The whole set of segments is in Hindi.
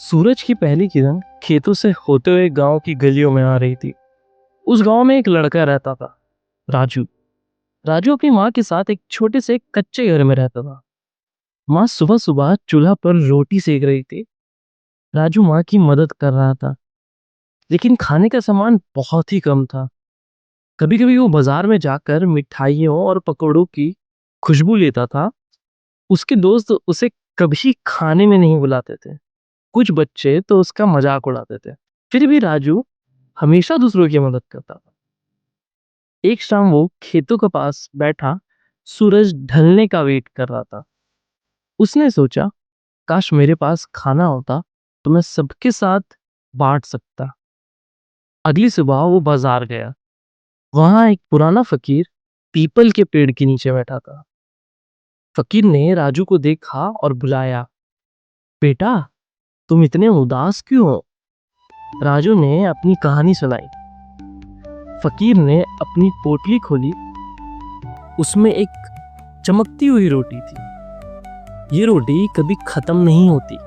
सूरज की पहली किरण खेतों से होते हुए गांव की गलियों में आ रही थी। उस गांव में एक लड़का रहता था, राजू। राजू अपनी माँ के साथ एक छोटे से कच्चे घर में रहता था। माँ सुबह सुबह चूल्हा पर रोटी सेक रही थी। राजू माँ की मदद कर रहा था, लेकिन खाने का सामान बहुत ही कम था। कभी कभी वो बाजार में जाकर मिठाइयों और पकौड़ों की खुशबू लेता था। उसके दोस्त उसे कभी खाने में नहीं बुलाते थे। कुछ बच्चे तो उसका मजाक उड़ाते थे। फिर भी राजू हमेशा दूसरों की मदद करता था। एक शाम वो खेतों के पास बैठा सूरज ढलने का वेट कर रहा था। उसने सोचा, काश मेरे पास खाना होता तो मैं सबके साथ बांट सकता। अगली सुबह वो बाजार गया। वहां एक पुराना फकीर पीपल के पेड़ के नीचे बैठा था। फकीर ने राजू को देखा और बुलाया, बेटा, तुम इतने उदास क्यों हो? राजू ने अपनी कहानी सुनाई। फकीर ने अपनी पोटली खोली। उसमें एक चमकती हुई रोटी थी। ये रोटी कभी खत्म नहीं होती।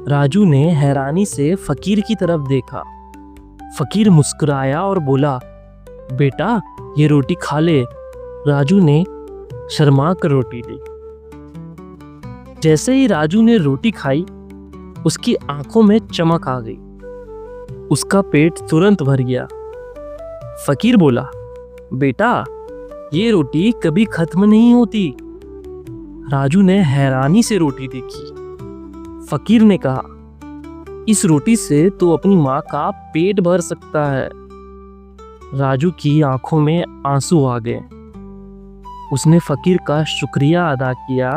राजू ने हैरानी से फकीर की तरफ देखा। फकीर मुस्कुराया और बोला, बेटा, ये रोटी खा ले। राजू ने शर्मा कर रोटी ली। जैसे ही राजू ने रोटी खाई, उसकी आंखों में चमक आ गई। उसका पेट तुरंत भर गया। फकीर बोला, बेटा, ये रोटी कभी खत्म नहीं होती। राजू ने हैरानी से रोटी देखी। फकीर ने कहा, इस रोटी से तो अपनी माँ का पेट भर सकता है। राजू की आंखों में आंसू आ गए। उसने फकीर का शुक्रिया अदा किया।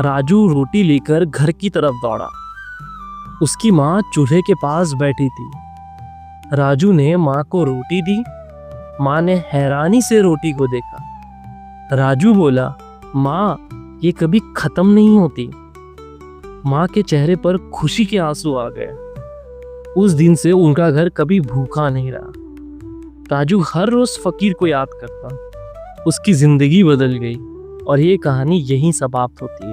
राजू रोटी लेकर घर की तरफ दौड़ा। उसकी माँ चूल्हे के पास बैठी थी। राजू ने माँ को रोटी दी। माँ ने हैरानी से रोटी को देखा। राजू बोला, माँ, ये कभी खत्म नहीं होती। माँ के चेहरे पर खुशी के आंसू आ गए। उस दिन से उनका घर कभी भूखा नहीं रहा। राजू हर रोज फकीर को याद करता। उसकी जिंदगी बदल गई और ये कहानी यहीं समाप्त होती है।